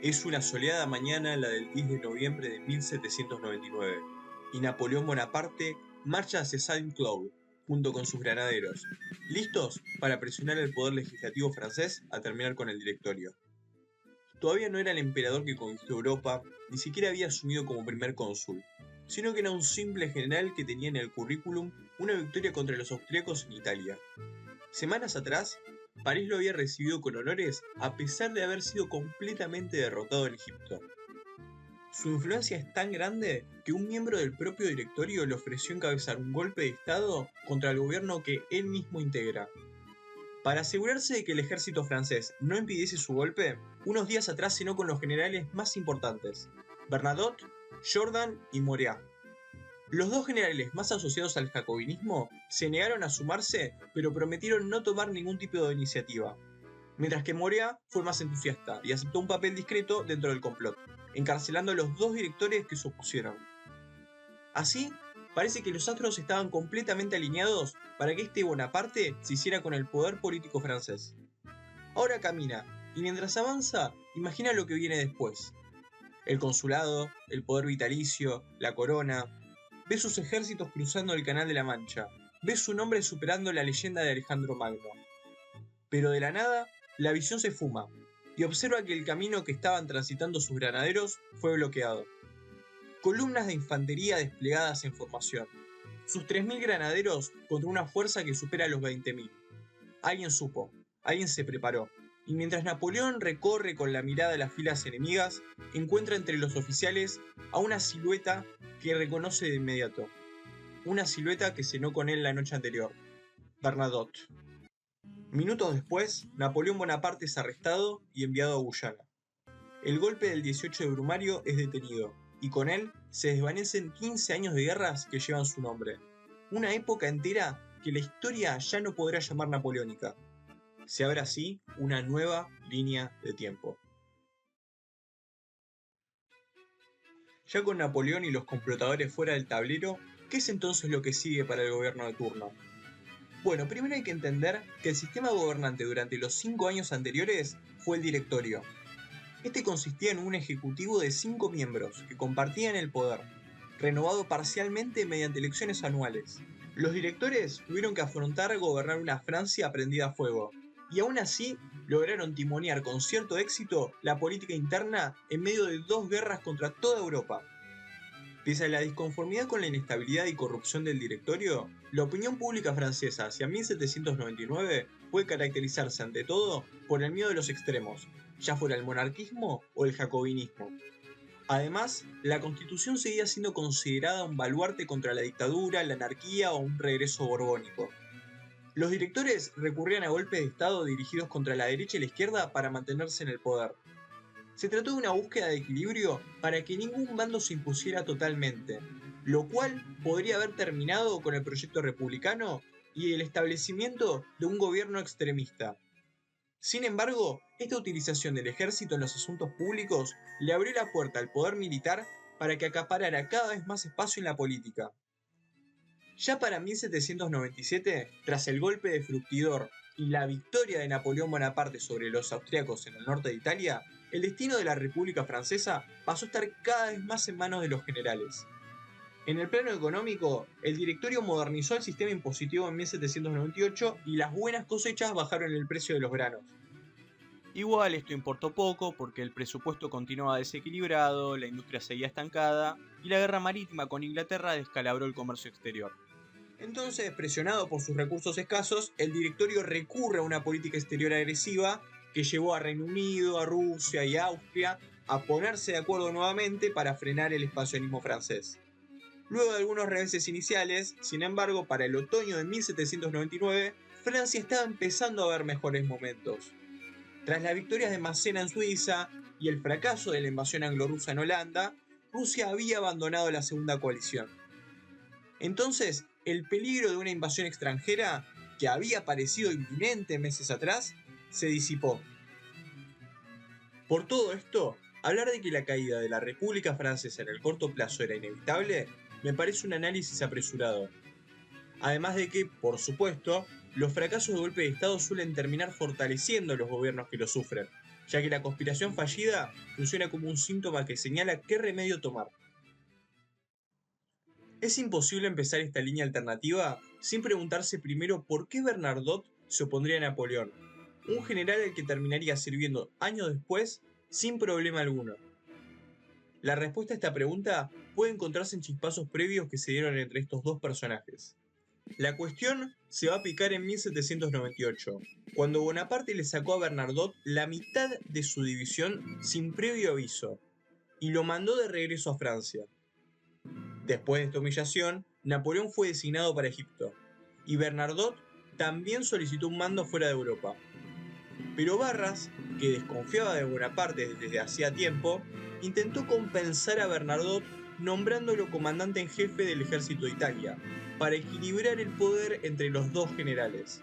Es una soleada mañana la del 10 de noviembre de 1799, y Napoleón Bonaparte marcha hacia Saint-Cloud junto con sus granaderos, listos para presionar al poder legislativo francés a terminar con el directorio. Todavía no era el emperador que conquistó Europa, ni siquiera había asumido como primer cónsul, sino que era un simple general que tenía en el currículum una victoria contra los austríacos en Italia. Semanas atrás, París lo había recibido con honores a pesar de haber sido completamente derrotado en Egipto. Su influencia es tan grande que un miembro del propio directorio le ofreció encabezar un golpe de estado contra el gobierno que él mismo integra. Para asegurarse de que el ejército francés no impidiese su golpe, unos días atrás cenó con los generales más importantes, Bernadotte, Jourdan y Moreau. Los dos generales más asociados al jacobinismo se negaron a sumarse, pero prometieron no tomar ningún tipo de iniciativa, mientras que Moreau fue más entusiasta y aceptó un papel discreto dentro del complot, encarcelando a los dos directores que se opusieron. Así, parece que los astros estaban completamente alineados para que este Bonaparte se hiciera con el poder político francés. Ahora camina, y mientras avanza, imagina lo que viene después. El consulado, el poder vitalicio, la corona. Ve sus ejércitos cruzando el Canal de la Mancha. Ve su nombre superando la leyenda de Alejandro Magno. Pero de la nada, la visión se fuma, y observa que el camino que estaban transitando sus granaderos fue bloqueado. Columnas de infantería desplegadas en formación. Sus 3000 granaderos contra una fuerza que supera los 20.000. Alguien supo, alguien se preparó, y mientras Napoleón recorre con la mirada las filas enemigas, encuentra entre los oficiales a una silueta que reconoce de inmediato. Una silueta que cenó con él la noche anterior, Bernadotte. Minutos después, Napoleón Bonaparte es arrestado y enviado a Guyana. El golpe del 18 de Brumario es detenido, y con él se desvanecen 15 años de guerras que llevan su nombre. Una época entera que la historia ya no podrá llamar napoleónica. Se abre así una nueva línea de tiempo. Ya con Napoleón y los complotadores fuera del tablero, ¿qué es entonces lo que sigue para el gobierno de turno? Bueno, primero hay que entender que el sistema gobernante durante los 5 años anteriores fue el directorio. Este consistía en un ejecutivo de 5 miembros que compartían el poder, renovado parcialmente mediante elecciones anuales. Los directores tuvieron que afrontar gobernar una Francia prendida a fuego, y aún así lograron timonear con cierto éxito la política interna en medio de 2 guerras contra toda Europa. Pese a la disconformidad con la inestabilidad y corrupción del directorio, la opinión pública francesa hacia 1799 puede caracterizarse ante todo por el miedo de los extremos, ya fuera el monarquismo o el jacobinismo. Además, la Constitución seguía siendo considerada un baluarte contra la dictadura, la anarquía o un regreso borbónico. Los directores recurrían a golpes de Estado dirigidos contra la derecha y la izquierda para mantenerse en el poder. Se trató de una búsqueda de equilibrio para que ningún bando se impusiera totalmente, lo cual podría haber terminado con el proyecto republicano y el establecimiento de un gobierno extremista. Sin embargo, esta utilización del ejército en los asuntos públicos le abrió la puerta al poder militar para que acaparara cada vez más espacio en la política. Ya para 1797, tras el golpe de Fructidor y la victoria de Napoleón Bonaparte sobre los austríacos en el norte de Italia, el destino de la República Francesa pasó a estar cada vez más en manos de los generales. En el plano económico, el directorio modernizó el sistema impositivo en 1798 y las buenas cosechas bajaron el precio de los granos. Igual esto importó poco porque el presupuesto continuaba desequilibrado, la industria seguía estancada y la guerra marítima con Inglaterra descalabró el comercio exterior. Entonces, presionado por sus recursos escasos, el directorio recurre a una política exterior agresiva que llevó a Reino Unido, a Rusia y a Austria a ponerse de acuerdo nuevamente para frenar el expansionismo francés. Luego de algunos reveses iniciales, sin embargo, para el otoño de 1799, Francia estaba empezando a ver mejores momentos. Tras las victorias de Massena en Suiza y el fracaso de la invasión anglo-rusa en Holanda, Rusia había abandonado la segunda coalición. Entonces, el peligro de una invasión extranjera, que había parecido inminente meses atrás, se disipó. Por todo esto, hablar de que la caída de la República Francesa en el corto plazo era inevitable, me parece un análisis apresurado. Además de que, por supuesto, los fracasos de golpe de Estado suelen terminar fortaleciendo a los gobiernos que lo sufren. ya que la conspiración fallida funciona como un síntoma que señala qué remedio tomar. Es imposible empezar esta línea alternativa sin preguntarse primero por qué Bernadotte se opondría a Napoleón, un general al que terminaría sirviendo años después sin problema alguno. La respuesta a esta pregunta puede encontrarse en chispazos previos que se dieron entre estos dos personajes. La cuestión se va a picar en 1798, cuando Bonaparte le sacó a Bernadotte la mitad de su división sin previo aviso, y lo mandó de regreso a Francia. Después de esta humillación, Napoleón fue designado para Egipto, y Bernadotte también solicitó un mando fuera de Europa. Pero Barras, que desconfiaba de Bonaparte desde hacía tiempo, intentó compensar a Bernadotte nombrándolo comandante en jefe del ejército de Italia, para equilibrar el poder entre los dos generales.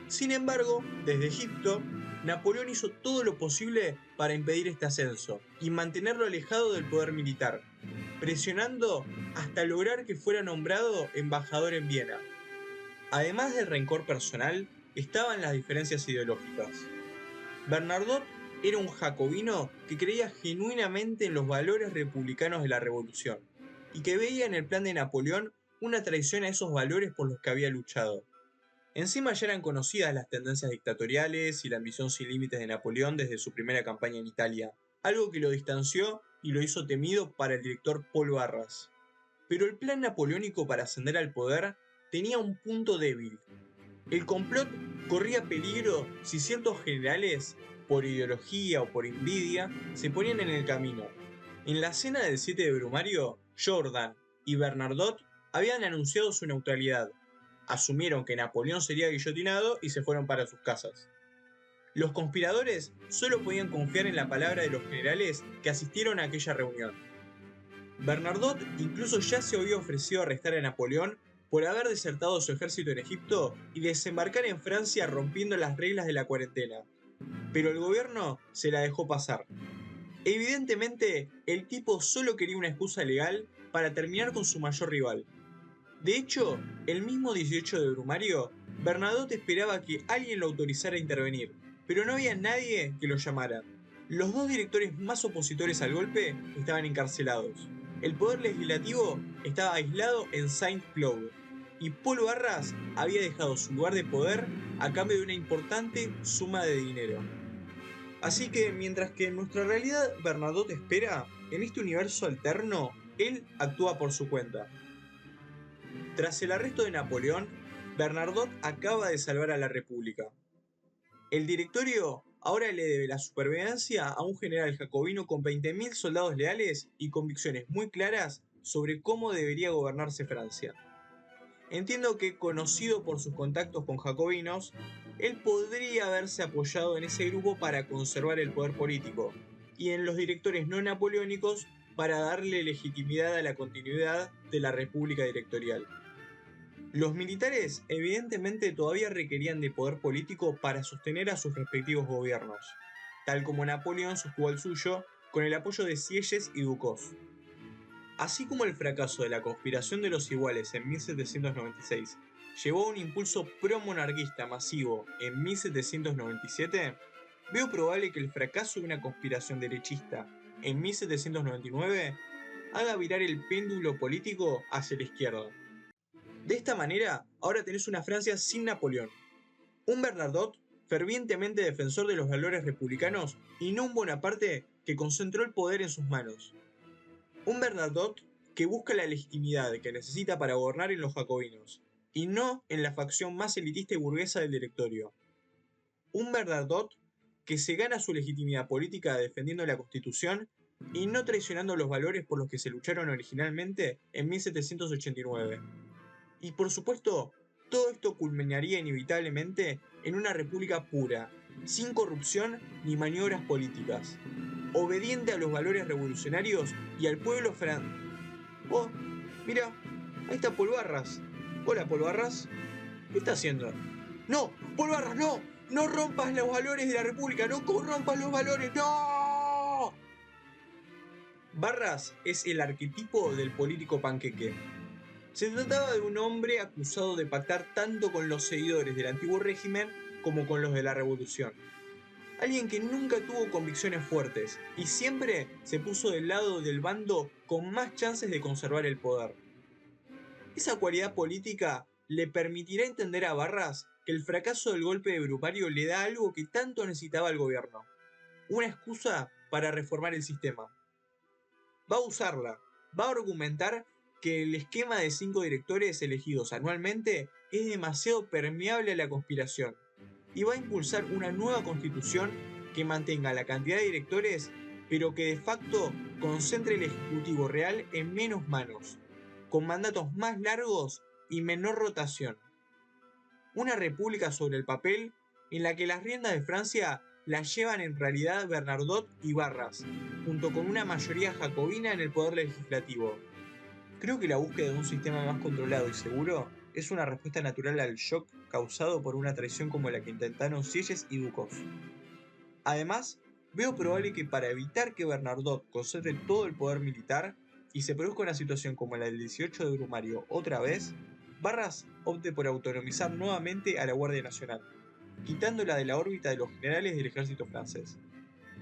Sin embargo, desde Egipto, Napoleón hizo todo lo posible para impedir este ascenso y mantenerlo alejado del poder militar, presionando hasta lograr que fuera nombrado embajador en Viena. Además del rencor personal, estaban las diferencias ideológicas. Bernadotte era un jacobino que creía genuinamente en los valores republicanos de la revolución, y que veía en el plan de Napoleón una traición a esos valores por los que había luchado. Encima ya eran conocidas las tendencias dictatoriales y la ambición sin límites de Napoleón desde su primera campaña en Italia, algo que lo distanció y lo hizo temido para el director Paul Barras. Pero el plan napoleónico para ascender al poder tenía un punto débil. El complot corría peligro si ciertos generales, por ideología o por envidia, se ponían en el camino. En la cena del 7 de Brumario, Jourdan y Bernadotte habían anunciado su neutralidad, asumieron que Napoleón sería guillotinado y se fueron para sus casas. Los conspiradores solo podían confiar en la palabra de los generales que asistieron a aquella reunión. Bernadotte incluso ya se había ofrecido arrestar a Napoleón por haber desertado su ejército en Egipto y desembarcar en Francia rompiendo las reglas de la cuarentena. Pero el gobierno se la dejó pasar. Evidentemente, el tipo solo quería una excusa legal para terminar con su mayor rival. De hecho, el mismo 18 de Brumario, Bernadotte esperaba que alguien lo autorizara a intervenir, pero no había nadie que lo llamara. Los dos directores más opositores al golpe estaban encarcelados. El poder legislativo estaba aislado en Saint-Cloud, y Paul Barras había dejado su lugar de poder a cambio de una importante suma de dinero. Así que mientras que en nuestra realidad Bernadotte espera, en este universo alterno, él actúa por su cuenta. Tras el arresto de Napoleón, Bernadotte acaba de salvar a la República. El directorio ahora le debe la supervivencia a un general jacobino con 20.000 soldados leales y convicciones muy claras sobre cómo debería gobernarse Francia. Entiendo que, conocido por sus contactos con jacobinos, él podría haberse apoyado en ese grupo para conservar el poder político, y en los directores no napoleónicos para darle legitimidad a la continuidad de la República Directorial. Los militares evidentemente todavía requerían de poder político para sostener a sus respectivos gobiernos, tal como Napoleón sostuvo el suyo con el apoyo de Sieyès y Ducos. Así como el fracaso de la conspiración de los iguales en 1796 llevó a un impulso pro-monarquista masivo en 1797, veo probable que el fracaso de una conspiración derechista en 1799 haga virar el péndulo político hacia la izquierda. De esta manera, ahora tenés una Francia sin Napoleón, un Bernadotte fervientemente defensor de los valores republicanos y no un Bonaparte que concentró el poder en sus manos. Un Bernadotte que busca la legitimidad que necesita para gobernar en los jacobinos, y no en la facción más elitista y burguesa del directorio. Un Bernadotte que se gana su legitimidad política defendiendo la Constitución y no traicionando los valores por los que se lucharon originalmente en 1789. Y por supuesto, todo esto culminaría inevitablemente en una república pura, sin corrupción ni maniobras políticas, obediente a los valores revolucionarios y al pueblo francés. Oh, mira, ahí está Paul Barras. Hola, Paul Barras. ¿Qué está haciendo? ¡No! ¡Paul Barras, no! ¡No rompas los valores de la república! ¡No corrompas los valores! ¡No! Barras es el arquetipo del político panqueque. Se trataba de un hombre acusado de pactar tanto con los seguidores del antiguo régimen como con los de la revolución. alguien que nunca tuvo convicciones fuertes y siempre se puso del lado del bando con más chances de conservar el poder. Esa cualidad política le permitirá entender a Barras que el fracaso del golpe de Brumario le da algo que tanto necesitaba el gobierno: una excusa para reformar el sistema. Va a usarla, va a argumentar que el esquema de 5 directores elegidos anualmente es demasiado permeable a la conspiración, y va a impulsar una nueva constitución que mantenga la cantidad de directores, pero que de facto concentre el ejecutivo real en menos manos, con mandatos más largos y menor rotación. Una república sobre el papel en la que las riendas de Francia las llevan en realidad Bernadotte y Barras, junto con una mayoría jacobina en el poder legislativo. Creo que la búsqueda de un sistema más controlado y seguro es una respuesta natural al shock causado por una traición como la que intentaron Sieyes y Ducos. Además, veo probable que para evitar que Bernadotte concentre todo el poder militar y se produzca una situación como la del 18 de Brumario otra vez, Barras opte por autonomizar nuevamente a la Guardia Nacional, quitándola de la órbita de los generales del ejército francés.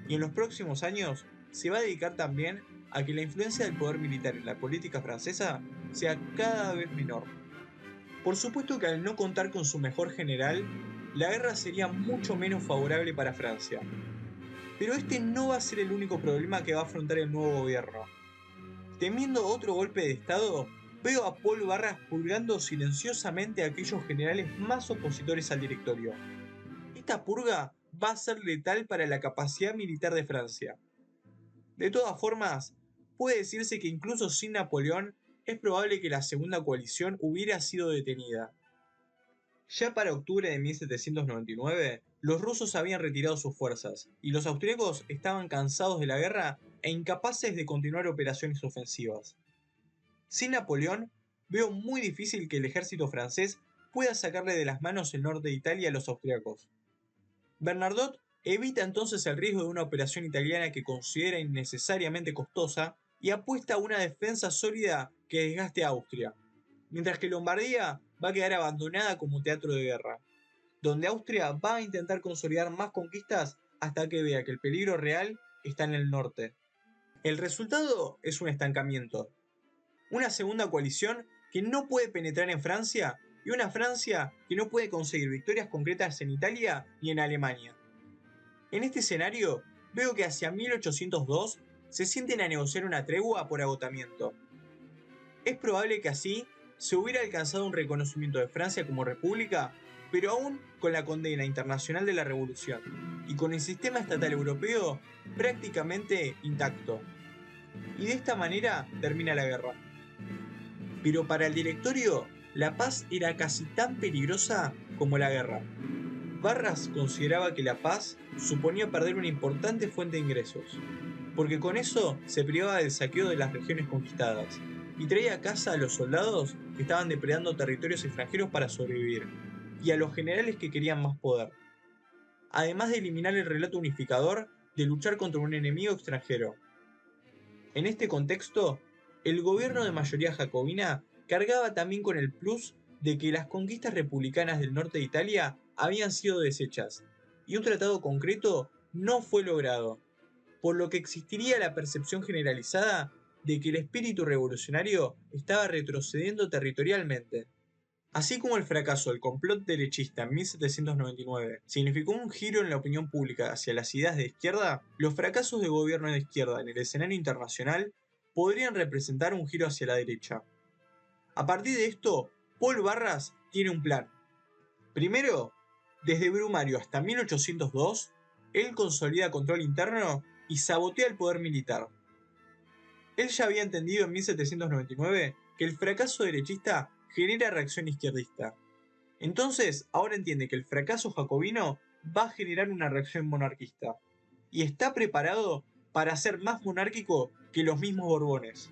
Y en los próximos años se va a dedicar también a que la influencia del poder militar en la política francesa sea cada vez menor. Por supuesto que al no contar con su mejor general, la guerra sería mucho menos favorable para Francia. Pero este no va a ser el único problema que va a afrontar el nuevo gobierno. Temiendo otro golpe de estado, veo a Paul Barras purgando silenciosamente a aquellos generales más opositores al directorio. Esta purga va a ser letal para la capacidad militar de Francia. De todas formas, puede decirse que incluso sin Napoleón es probable que la segunda coalición hubiera sido detenida. Ya para octubre de 1799, los rusos habían retirado sus fuerzas, y los austríacos estaban cansados de la guerra e incapaces de continuar operaciones ofensivas. Sin Napoleón, veo muy difícil que el ejército francés pueda sacarle de las manos el norte de Italia a los austríacos. Bernadotte evita entonces el riesgo de una operación italiana que considera innecesariamente costosa y apuesta a una defensa sólida que desgaste a Austria, mientras que Lombardía va a quedar abandonada como teatro de guerra, donde Austria va a intentar consolidar más conquistas hasta que vea que el peligro real está en el norte. El resultado es un estancamiento, una segunda coalición que no puede penetrar en Francia y una Francia que no puede conseguir victorias concretas en Italia ni en Alemania. En este escenario, veo que hacia 1802 se sienten a negociar una tregua por agotamiento. Es probable que así se hubiera alcanzado un reconocimiento de Francia como república, pero aún con la condena internacional de la revolución y con el sistema estatal europeo prácticamente intacto. Y de esta manera termina la guerra. Pero para el directorio, la paz era casi tan peligrosa como la guerra. Barras consideraba que la paz suponía perder una importante fuente de ingresos, porque con eso se privaba del saqueo de las regiones conquistadas y traía a casa a los soldados que estaban depredando territorios extranjeros para sobrevivir, y a los generales que querían más poder, además de eliminar el relato unificador de luchar contra un enemigo extranjero. En este contexto, el gobierno de mayoría jacobina cargaba también con el plus de que las conquistas republicanas del norte de Italia habían sido deshechas, y un tratado concreto no fue logrado, por lo que existiría la percepción generalizada de que el espíritu revolucionario estaba retrocediendo territorialmente. Así como el fracaso del complot derechista en 1799 significó un giro en la opinión pública hacia las ideas de izquierda, los fracasos de gobierno de izquierda en el escenario internacional podrían representar un giro hacia la derecha. A partir de esto, Paul Barras tiene un plan. Primero, desde Brumario hasta 1802, él consolida control interno y sabotea el poder militar. Él ya había entendido en 1799 que el fracaso derechista genera reacción izquierdista. Entonces, ahora entiende que el fracaso jacobino va a generar una reacción monarquista. Y está preparado para ser más monárquico que los mismos Borbones.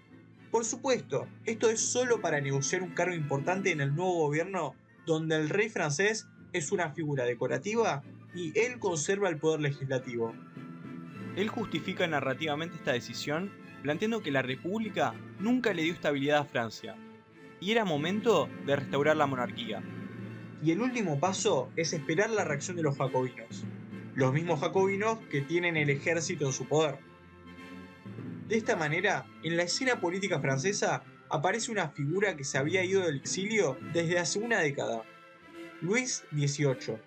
Por supuesto, esto es solo para negociar un cargo importante en el nuevo gobierno donde el rey francés es una figura decorativa y él conserva el poder legislativo. Él justifica narrativamente esta decisión planteando que la República nunca le dio estabilidad a Francia, y era momento de restaurar la monarquía. Y el último paso es esperar la reacción de los jacobinos. los mismos jacobinos que tienen el ejército en su poder. De esta manera, en la escena política francesa aparece una figura que se había ido del exilio desde hace una década, Luis XVIII.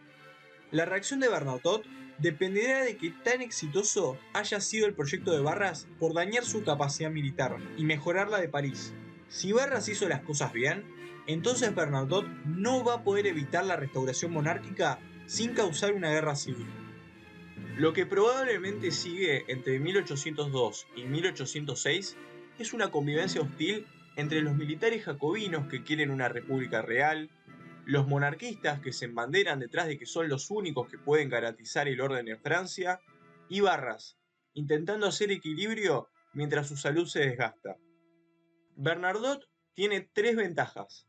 La reacción de Bernadotte dependerá de que tan exitoso haya sido el proyecto de Barras por dañar su capacidad militar y mejorar la de París. Si Barras hizo las cosas bien, entonces Bernadotte no va a poder evitar la restauración monárquica sin causar una guerra civil. Lo que probablemente sigue entre 1802 y 1806 es una convivencia hostil entre los militares jacobinos que quieren una república real, los monarquistas que se embanderan detrás de que son los únicos que pueden garantizar el orden en Francia, y Barras, intentando hacer equilibrio mientras su salud se desgasta. Bernadotte tiene tres ventajas: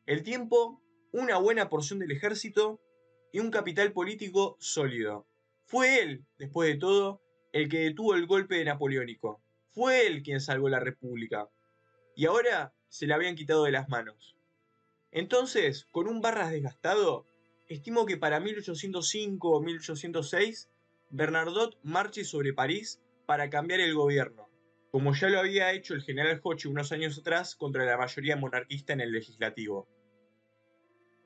el tiempo, una buena porción del ejército y un capital político sólido. Fue él, después de todo, el que detuvo el golpe napoleónico. Fue él quien salvó la república. Y ahora se la habían quitado de las manos. Entonces, con un Barras desgastado, estimo que para 1805 o 1806, Bernadotte marche sobre París para cambiar el gobierno, como ya lo había hecho el general Hoche unos años atrás contra la mayoría monarquista en el legislativo.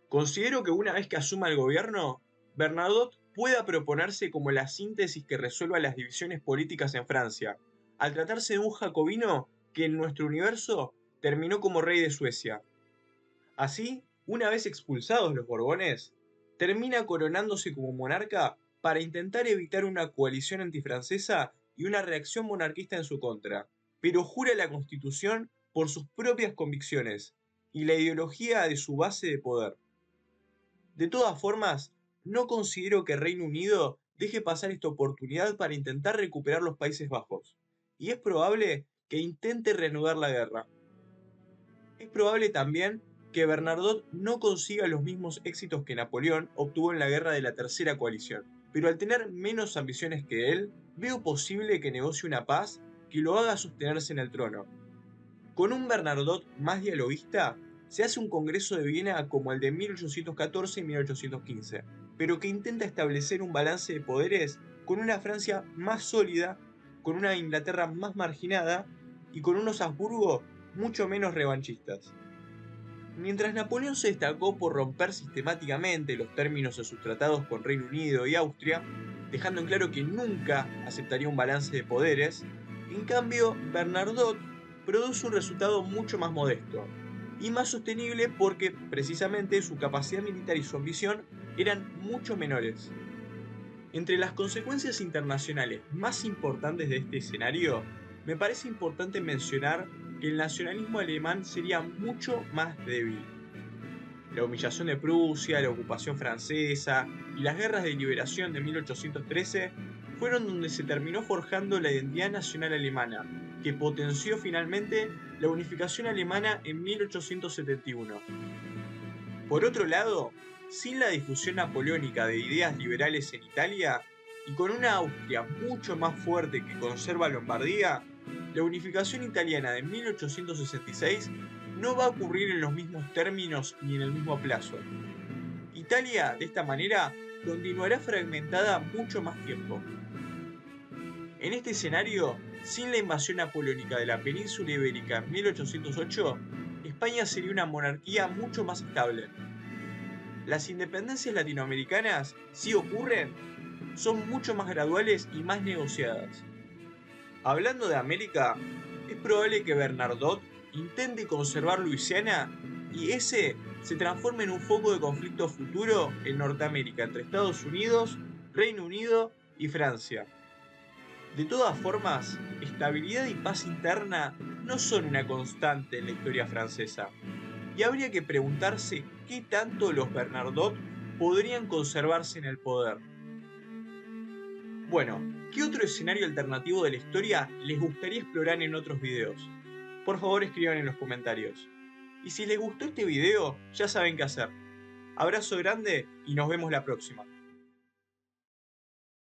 Considero que una vez que asuma el gobierno, Bernadotte pueda proponerse como la síntesis que resuelva las divisiones políticas en Francia, al tratarse de un jacobino que en nuestro universo terminó como rey de Suecia. Así, una vez expulsados los Borbones, termina coronándose como monarca para intentar evitar una coalición antifrancesa y una reacción monarquista en su contra, pero jura la Constitución por sus propias convicciones y la ideología de su base de poder. De todas formas, no considero que Reino Unido deje pasar esta oportunidad para intentar recuperar los Países Bajos, y es probable que intente reanudar la guerra. Es probable también que Bernadotte no consiga los mismos éxitos que Napoleón obtuvo en la guerra de la Tercera Coalición, pero al tener menos ambiciones que él, veo posible que negocie una paz que lo haga sostenerse en el trono. Con un Bernadotte más dialoguista, se hace un Congreso de Viena como el de 1814 y 1815, pero que intenta establecer un balance de poderes con una Francia más sólida, con una Inglaterra más marginada y con unos Habsburgo mucho menos revanchistas. Mientras Napoleón se destacó por romper sistemáticamente los términos de sus tratados con Reino Unido y Austria, dejando en claro que nunca aceptaría un balance de poderes, en cambio Bernadotte produce un resultado mucho más modesto y más sostenible porque precisamente su capacidad militar y su ambición eran mucho menores. Entre las consecuencias internacionales más importantes de este escenario, me parece importante mencionar que el nacionalismo alemán sería mucho más débil. La humillación de Prusia, la ocupación francesa y las guerras de liberación de 1813 fueron donde se terminó forjando la identidad nacional alemana, que potenció finalmente la unificación alemana en 1871. Por otro lado, sin la difusión napoleónica de ideas liberales en Italia, y con una Austria mucho más fuerte que conserva Lombardía, la unificación italiana de 1866 no va a ocurrir en los mismos términos ni en el mismo plazo. Italia, de esta manera, continuará fragmentada mucho más tiempo. En este escenario, sin la invasión napoleónica de la península ibérica en 1808, España sería una monarquía mucho más estable. Las independencias latinoamericanas, si ocurren, son mucho más graduales y más negociadas. Hablando de América, es probable que Bernadotte intente conservar Luisiana y ese se transforme en un foco de conflicto futuro en Norteamérica entre Estados Unidos, Reino Unido y Francia. De todas formas, estabilidad y paz interna no son una constante en la historia francesa, y habría que preguntarse qué tanto los Bernadotte podrían conservarse en el poder. Bueno, ¿qué otro escenario alternativo de la historia les gustaría explorar en otros videos? Por favor escriban en los comentarios. Y si les gustó este video, ya saben qué hacer. Abrazo grande y nos vemos la próxima.